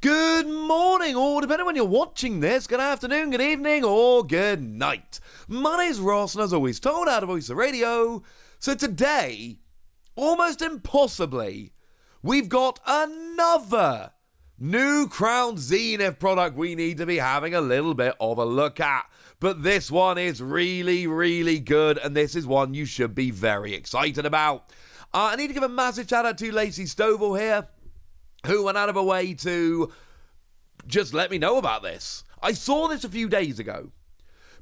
Good morning, or depending on when you're watching this, good afternoon, good evening, or good night. My name's Ross, and as always, told out of Voice of Radio. So today, almost impossibly, we've got another new Crown Zenith product we need to be having a little bit of a look at. But this one is really, really good, and this is one you should be very excited about. I need to give a massive shout out to Lacey Stovall here, who went out of her way to just let me know about this. I saw this a few days ago,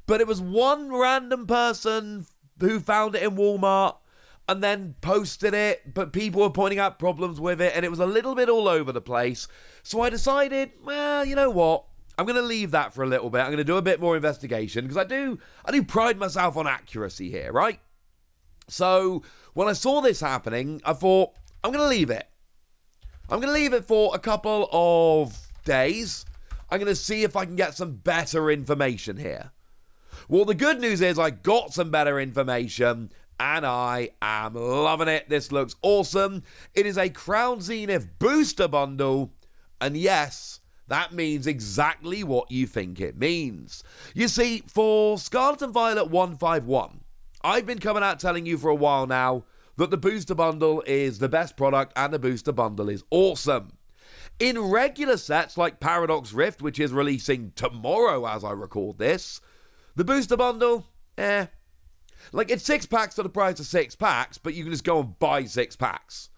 but it was one random person who found it in Walmart and then posted it, but people were pointing out problems with it, and it was a little bit all over the place. So I decided, well, you know what? I'm going to leave that for a little bit. I'm going to do a bit more investigation, because I do pride myself on accuracy here, right? So when I saw this happening, I thought, I'm going to leave it. I'm going to leave it for a couple of days. I'm going to see if I can get some better information here. Well, the good news is I got some better information, and I am loving it. This looks awesome. It is a Crown Zenith booster bundle, and yes, that means exactly what you think it means. You see, for Scarlet and Violet 151, I've been coming out telling you for a while now that the booster bundle is the best product and the booster bundle is awesome. In regular sets like Paradox Rift, which is releasing tomorrow as I record this, the booster bundle, like it's 6 packs for the price of 6 packs, but you can just go and buy 6 packs.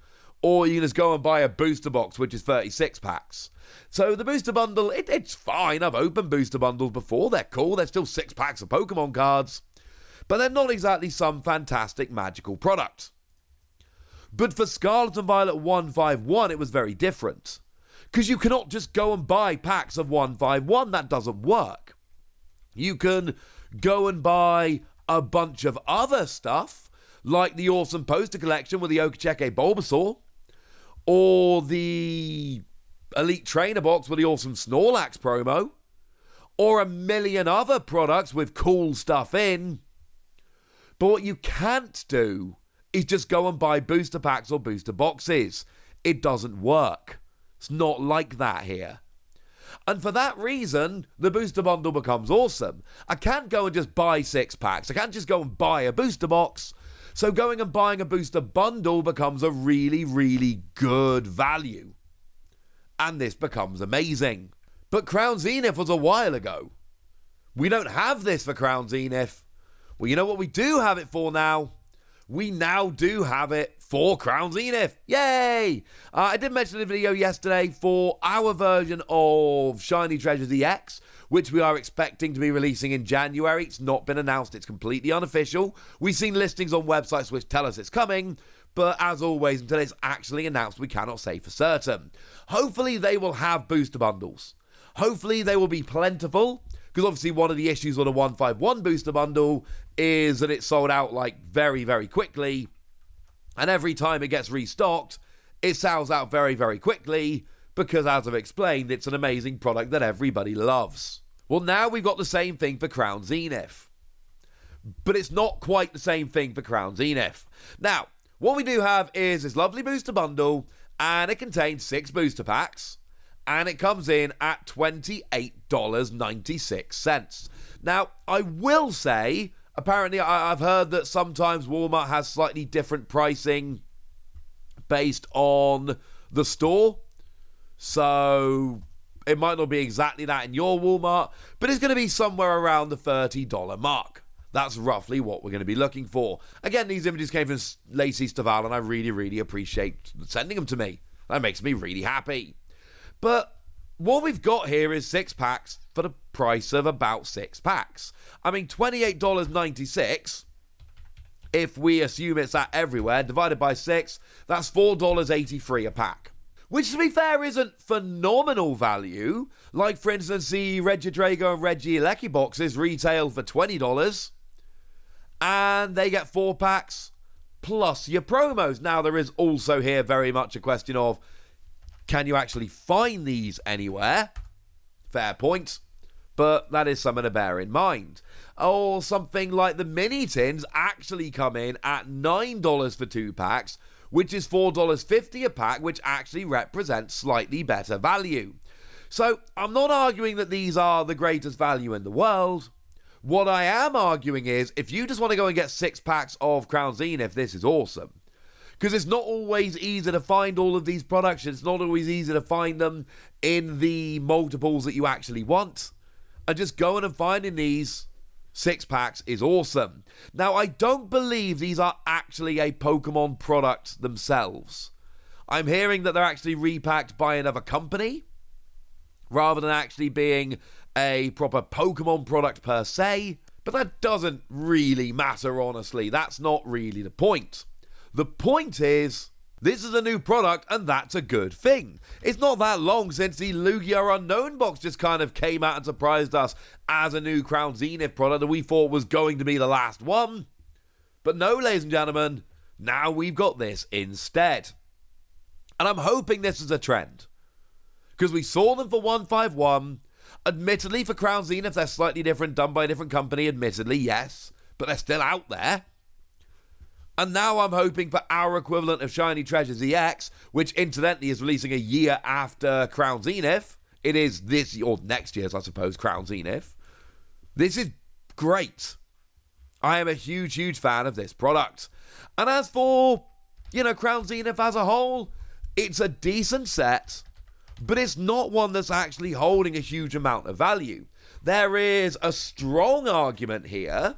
Or you can just go and buy a booster box, which is 36 packs. So the booster bundle, it's fine. I've opened booster bundles before. They're cool. They're still 6 packs of Pokemon cards. But they're not exactly some fantastic magical product. But for Scarlet and Violet 151, it was very different. Because you cannot just go and buy packs of 151. That doesn't work. You can go and buy a bunch of other stuff, like the awesome poster collection with the Okacheke Bulbasaur, or the Elite Trainer box with the awesome Snorlax promo, or a million other products with cool stuff in. But what you can't do is just go and buy booster packs or booster boxes. It doesn't work. It's not like that here. And for that reason, the booster bundle becomes awesome. I can't go and just buy 6 packs. I can't just go and buy a booster box. So going and buying a booster bundle becomes a really, really good value. And this becomes amazing. But Crown Zenith was a while ago. We don't have this for Crown Zenith. Well, you know what we do have it for now? We now do have it for Crown Zenith. Yay! I did mention in the video yesterday for our version of Shiny Treasures EX, which we are expecting to be releasing in January. It's not been announced. It's completely unofficial. We've seen listings on websites which tell us it's coming, but as always, until it's actually announced, we cannot say for certain. Hopefully they will have booster bundles. Hopefully they will be plentiful, because obviously one of the issues with a 151 booster bundle is that it's sold out like very, very quickly. And every time it gets restocked, it sells out very, very quickly, because as I've explained, it's an amazing product that everybody loves. Well, now we've got the same thing for Crown Zenith. But it's not quite the same thing for Crown Zenith. Now, what we do have is this lovely booster bundle, and it contains 6 booster packs, and it comes in at $28.96. Now, I will say, apparently I've heard that sometimes Walmart has slightly different pricing based on the store. So it might not be exactly that in your Walmart, but it's going to be somewhere around the $30 mark. That's roughly what we're going to be looking for. Again, these images came from Lacey Stovall, and I really, really appreciate sending them to me. That makes me really happy. But what we've got here is 6 packs for the price of about 6 packs. I mean, $28.96, if we assume it's at everywhere, divided by 6, that's $4.83 a pack. Which, to be fair, isn't phenomenal value. Like, for instance, the Regidrago and Regieleki boxes retail for $20, and they get 4 packs plus your promos. Now, there is also here very much a question of, can you actually find these anywhere? Fair point. But that is something to bear in mind. Or something like the mini tins actually come in at $9 for 2 packs, which is $4.50 a pack, which actually represents slightly better value. So I'm not arguing that these are the greatest value in the world. What I am arguing is, if you just want to go and get 6 packs of Crown Zenith, this is awesome. Because it's not always easy to find all of these products. It's not always easy to find them in the multiples that you actually want. And just going and finding these 6 packs is awesome. Now, I don't believe these are actually a Pokemon product themselves. I'm hearing that they're actually repacked by another company, rather than actually being a proper Pokemon product per se. But that doesn't really matter, honestly. That's not really the point. The point is, this is a new product, and that's a good thing. It's not that long since the Lugia Unknown box just kind of came out and surprised us as a new Crown Zenith product that we thought was going to be the last one. But no, ladies and gentlemen, now we've got this instead. And I'm hoping this is a trend, because we saw them for 151. Admittedly, for Crown Zenith, they're slightly different, done by a different company, admittedly, yes. But they're still out there. And now I'm hoping for our equivalent of Shiny Treasures EX, which incidentally is releasing a year after Crown Zenith. It is this, or next year's, I suppose, Crown Zenith. This is great. I am a huge, huge fan of this product. And as for, Crown Zenith as a whole, it's a decent set, but it's not one that's actually holding a huge amount of value. There is a strong argument here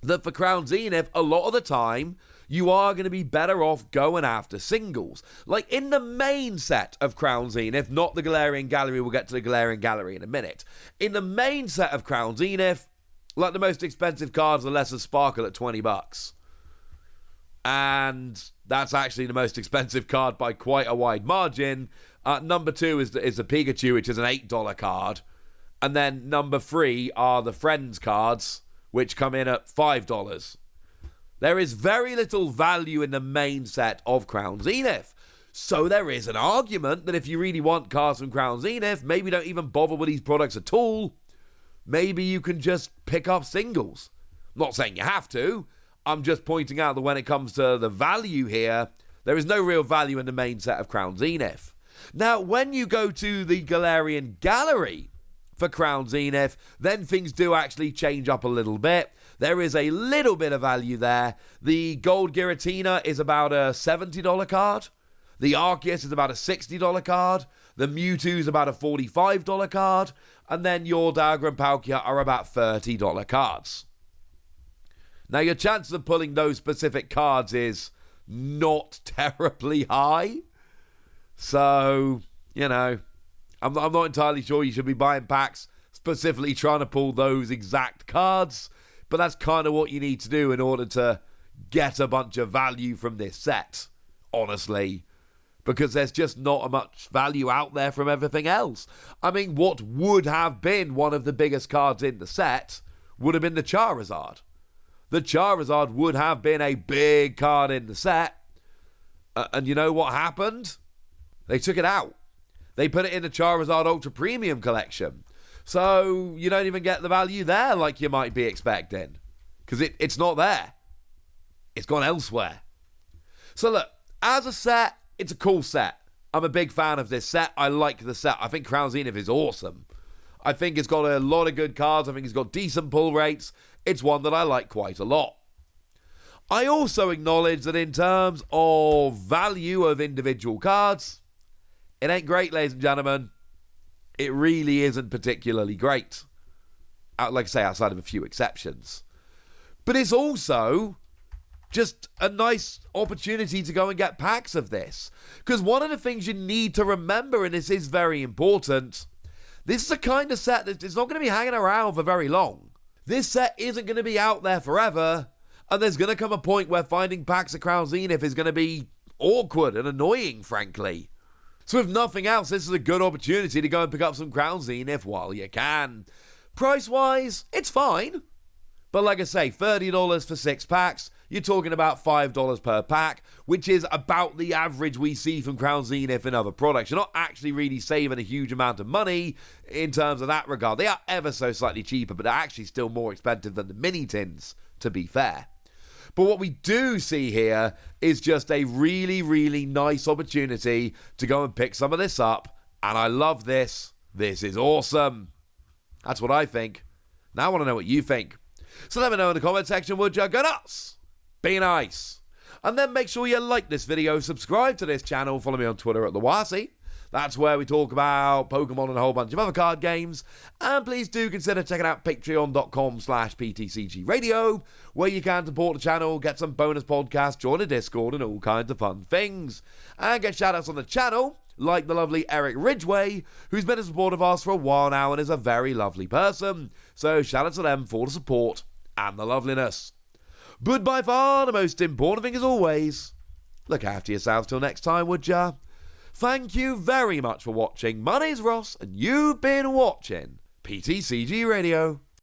that for Crown Zenith, a lot of the time, you are going to be better off going after singles. Like in the main set of Crown Zenith, not the Galarian Gallery, we'll get to the Galarian Gallery in a minute. In the main set of Crown Zenith, like the most expensive cards are Lesser Sparkle at $20. And that's actually the most expensive card by quite a wide margin. Number 2 is the Pikachu, which is an $8 card. And then number 3 are the Friends cards, which come in at $5. There is very little value in the main set of Crown Zenith. So there is an argument that if you really want cards from Crown Zenith, maybe don't even bother with these products at all. Maybe you can just pick up singles. I'm not saying you have to. I'm just pointing out that when it comes to the value here, there is no real value in the main set of Crown Zenith. Now, when you go to the Galarian Gallery for Crown Zenith, then things do actually change up a little bit. There is a little bit of value there. The Gold Giratina is about a $70 card. The Arceus is about a $60 card. The Mewtwo is about a $45 card. And then your Dialga and Palkia are about $30 cards. Now, your chances of pulling those specific cards is not terribly high. So, I'm not entirely sure you should be buying packs specifically trying to pull those exact cards, but that's kind of what you need to do in order to get a bunch of value from this set, honestly, because there's just not much value out there from everything else. I mean, what would have been one of the biggest cards in the set would have been the Charizard. The Charizard would have been a big card in the set, and you know what happened? They took it out. They put it in the Charizard Ultra Premium collection. So you don't even get the value there like you might be expecting. Because it's not there. It's gone elsewhere. So look, as a set, it's a cool set. I'm a big fan of this set. I like the set. I think Crown Zenith is awesome. I think it's got a lot of good cards. I think it's got decent pull rates. It's one that I like quite a lot. I also acknowledge that in terms of value of individual cards, it ain't great, ladies and gentlemen. It really isn't particularly great. Like I say, outside of a few exceptions. But it's also just a nice opportunity to go and get packs of this. Because one of the things you need to remember, and this is very important, this is a kind of set that is not going to be hanging around for very long. This set isn't going to be out there forever, and there's going to come a point where finding packs of Crown Zenith is going to be awkward and annoying, frankly. So if nothing else, this is a good opportunity to go and pick up some Crown Zenith while you can. Price-wise, it's fine. But like I say, $30 for 6 packs, you're talking about $5 per pack, which is about the average we see from Crown Zenith in other products. You're not actually really saving a huge amount of money in terms of that regard. They are ever so slightly cheaper, but they're actually still more expensive than the mini tins, to be fair. But what we do see here is just a really, really nice opportunity to go and pick some of this up And I love this. This is awesome. That's what I think. Now I want to know what you think. So let me know in the comment section, would you? Go nuts. Be nice. And then make sure you like this video, subscribe to this channel, follow me on Twitter at TheWasi. That's where we talk about Pokemon and a whole bunch of other card games. And please do consider checking out patreon.com/PTCG Radio, where you can support the channel, get some bonus podcasts, join a Discord, and all kinds of fun things. And get shoutouts on the channel, like the lovely Eric Ridgway, who's been a supporter of ours for a while now and is a very lovely person. So shout out to them for the support and the loveliness. But by far the most important thing, as always, look after yourselves till next time, would ya? Thank you very much for watching. My name's Ross, and you've been watching PTCG Radio.